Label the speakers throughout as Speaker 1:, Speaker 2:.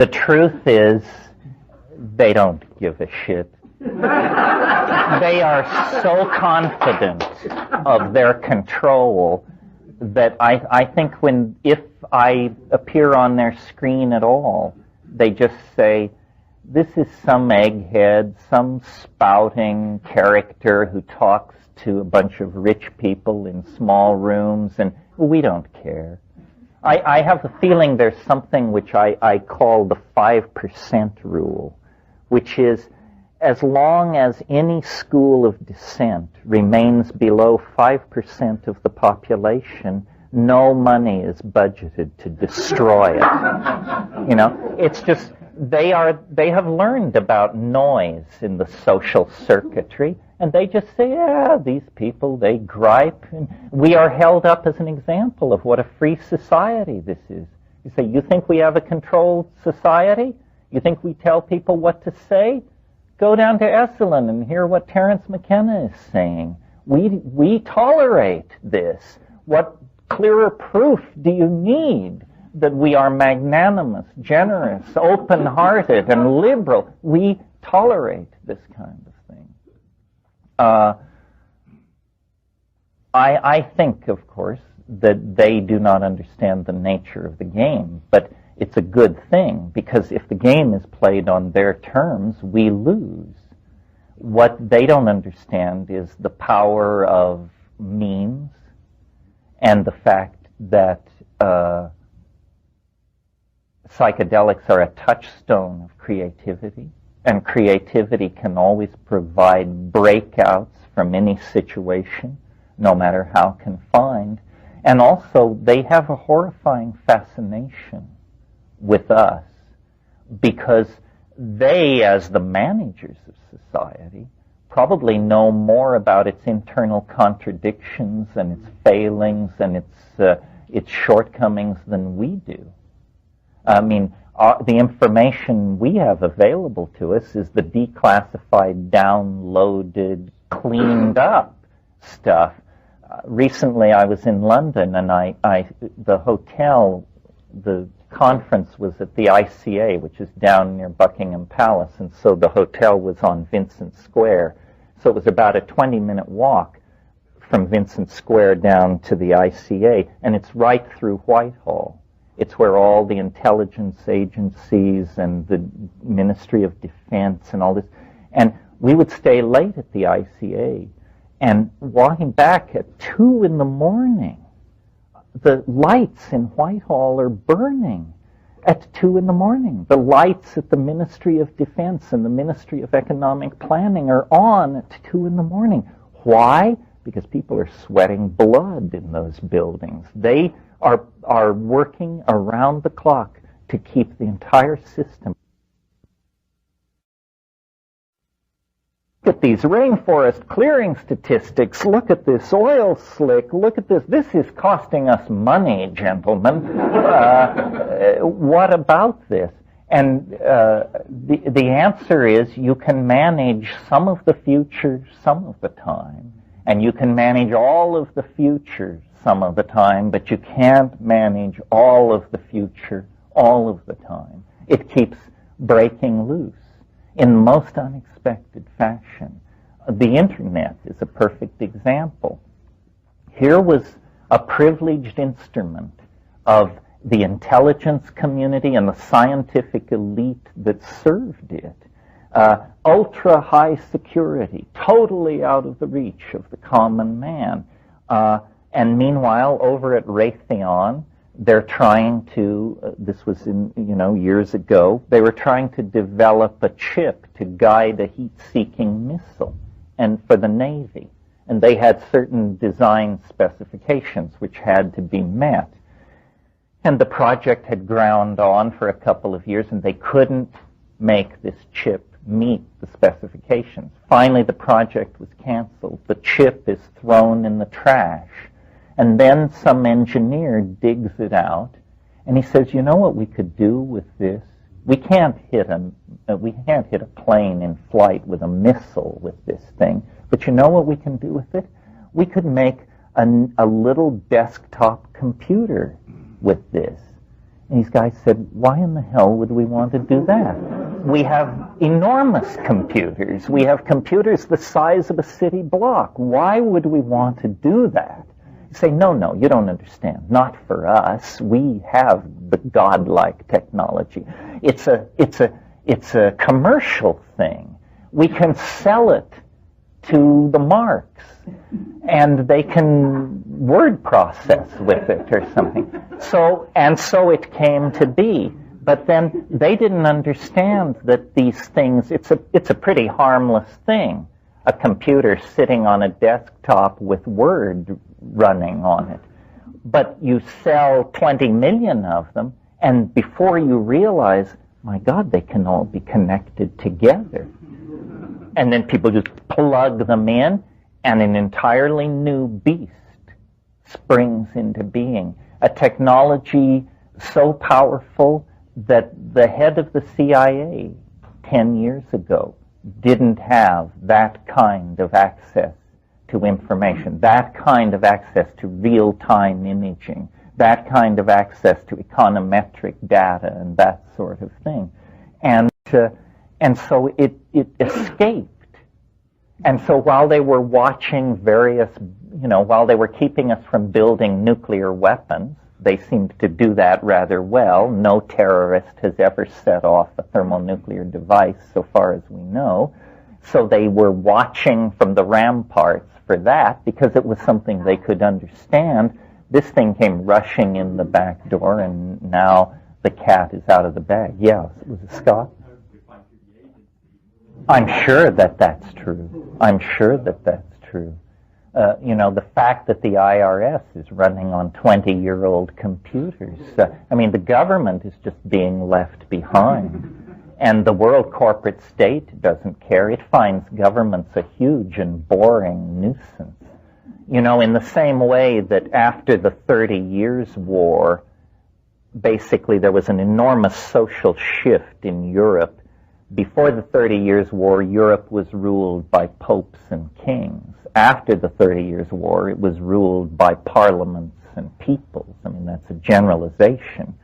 Speaker 1: The truth is, they don't give a shit. They are so confident of their control that I think if I appear on their screen at all, they just say, this is some egghead, some spouting character who talks to a bunch of rich people in small rooms, and we don't care. I have the feeling there's something which I call the 5% rule, which is as long as any school of dissent remains below 5% of the population, no money is budgeted to destroy it. You know, it's just, they have learned about noise in the social circuitry, and they just say, yeah, these people, they gripe. And we are held up as an example of what a free society this is. You say, you think we have a controlled society? You think we tell people what to say? Go down to Esalen and hear what Terence McKenna is saying. We tolerate this. What clearer proof do you need that we are magnanimous, generous, open-hearted, and liberal? We tolerate this kind of thing. I think, of course, that they do not understand the nature of the game, but it's a good thing, because if the game is played on their terms, we lose. What they don't understand is the power of memes and the fact that psychedelics are a touchstone of creativity, and creativity can always provide breakouts from any situation, no matter how confined. And also, they have a horrifying fascination with us, because they, as the managers of society, probably know more about its internal contradictions and its failings and its shortcomings than we do. I mean, the information we have available to us is the declassified, downloaded, cleaned up stuff. Recently, I was in London, and the hotel, the conference was at the ICA, which is down near Buckingham Palace, and so the hotel was on Vincent Square. So it was about a 20-minute walk from Vincent Square down to the ICA, and it's right through Whitehall. It's where all the intelligence agencies and the Ministry of Defense and all this, and we would stay late at the ICA, and walking back at 2 in the morning, the lights in Whitehall are burning at 2 in the morning. The lights at the Ministry of Defense and the Ministry of Economic Planning are on at 2 in the morning. Why? Because people are sweating blood in those buildings. They are working around the clock to keep the entire system. Look at these rainforest clearing statistics. Look at this oil slick. Look at this. This is costing us money, gentlemen. What about this? And the answer is you can manage some of the future some of the time, and you can manage all of the future some of the time, but you can't manage all of the future all of the time. It keeps breaking loose in most unexpected fashion. The Internet is a perfect example. Here was a privileged instrument of the intelligence community and the scientific elite that served it. Ultra-high security, totally out of the reach of the common man. And meanwhile, over at Raytheon, they're trying to, this was years ago, they were trying to develop a chip to guide a heat-seeking missile, and for the Navy. And they had certain design specifications which had to be met. And the project had ground on for a couple of years, and they couldn't make this chip meet the specifications. Finally, the project was canceled. The chip is thrown in the trash. And then some engineer digs it out, and he says, you know what we could do with this? We can't hit a plane in flight with a missile with this thing, but you know what we can do with it? We could make a little desktop computer with this. And these guys said, why in the hell would we want to do that? We have enormous computers. We have computers the size of a city block. Why would we want to do that? You say, no, you don't understand. Not for us. We have the godlike technology. It's a commercial thing. We can sell it to the marks, and they can word process with it or something. So it came to be. But then they didn't understand that these things, it's a pretty harmless thing. A computer sitting on a desktop with Word running on it. But you sell 20 million of them, and before you realize, my God, they can all be connected together. And then people just plug them in, and an entirely new beast springs into being. A technology so powerful that the head of the CIA 10 years ago didn't have that kind of access to information, that kind of access to real-time imaging, that kind of access to econometric data and that sort of thing. And so it escaped. And so while they were watching while they were keeping us from building nuclear weapons, they seemed to do that rather well. No terrorist has ever set off a thermonuclear device, so far as we know. So they were watching from the ramparts for that because it was something they could understand. This thing came rushing in the back door, and now the cat is out of the bag. Yeah, was it Scott? I'm sure that that's true. I'm sure that that's true. The fact that the IRS is running on 20-year-old computers. The government is just being left behind. And the world corporate state doesn't care. It finds governments a huge and boring nuisance. In the same way that after the 30 Years' War, basically there was an enormous social shift in Europe. Before the 30 Years' War, Europe was ruled by popes and kings. After the 30 Years' War, it was ruled by parliaments and peoples. That's a generalization,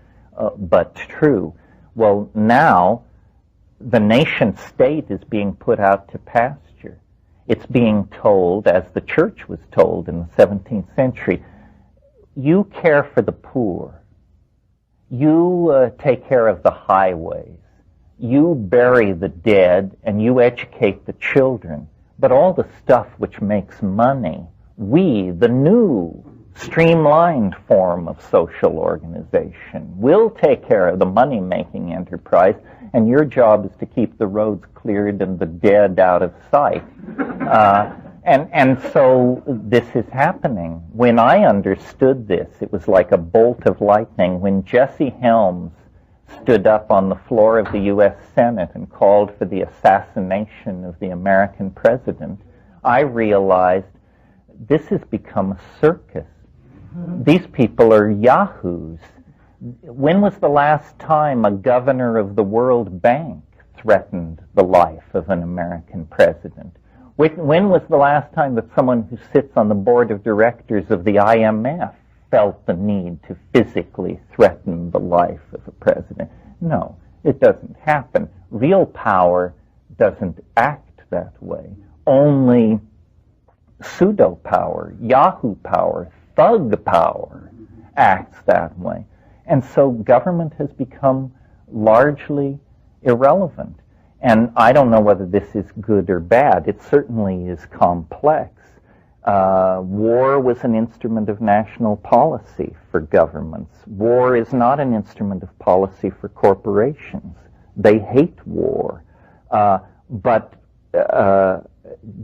Speaker 1: but true. Well, now, the nation state is being put out to pasture. It's being told, as the church was told in the 17th century, you care for the poor. You take care of the highways. You bury the dead, and you educate the children. But all the stuff which makes money, we, the new, streamlined form of social organization, will take care of the money-making enterprise, and your job is to keep the roads cleared and the dead out of sight. And so this is happening. When I understood this, it was like a bolt of lightning. When Jesse Helms stood up on the floor of the U.S. Senate and called for the assassination of the American president, I realized this has become a circus. These people are yahoos. When was the last time a governor of the World Bank threatened the life of an American president? When was the last time that someone who sits on the board of directors of the IMF felt the need to physically threaten the life of a president? No, it doesn't happen. Real power doesn't act that way. Only pseudo-power, Yahoo power, thug power acts that way. And so government has become largely irrelevant. And I don't know whether this is good or bad. It certainly is complex. War was an instrument of national policy for governments. War is not an instrument of policy for corporations. They hate war. But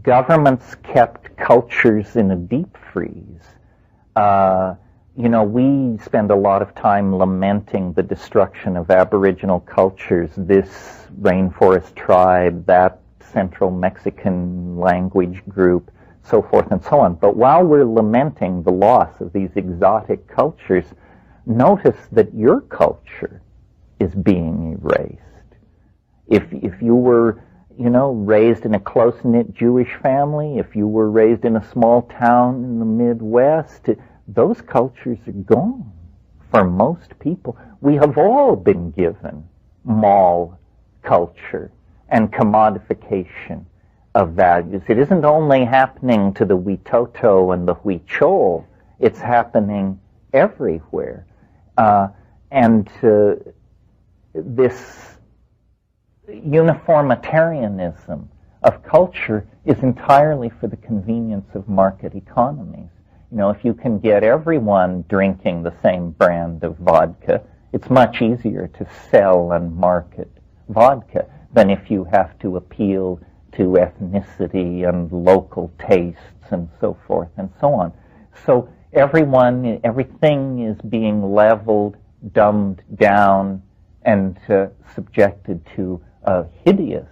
Speaker 1: governments kept cultures in a deep freeze. We spend a lot of time lamenting the destruction of Aboriginal cultures, this rainforest tribe, that Central Mexican language group, so forth and so on. But while we're lamenting the loss of these exotic cultures, notice that your culture is being erased. If you were, raised in a close-knit Jewish family, if you were raised in a small town in the Midwest, those cultures are gone for most people, we have all been given mall culture and commodification of values. It isn't only happening to the Witoto and the Huichol, it's happening everywhere. And this uniformitarianism of culture is entirely for the convenience of market economies. You know, if you can get everyone drinking the same brand of vodka, it's much easier to sell and market vodka than if you have to appeal to ethnicity and local tastes and so forth and so on. So everything is being leveled, dumbed down, and subjected to a hideous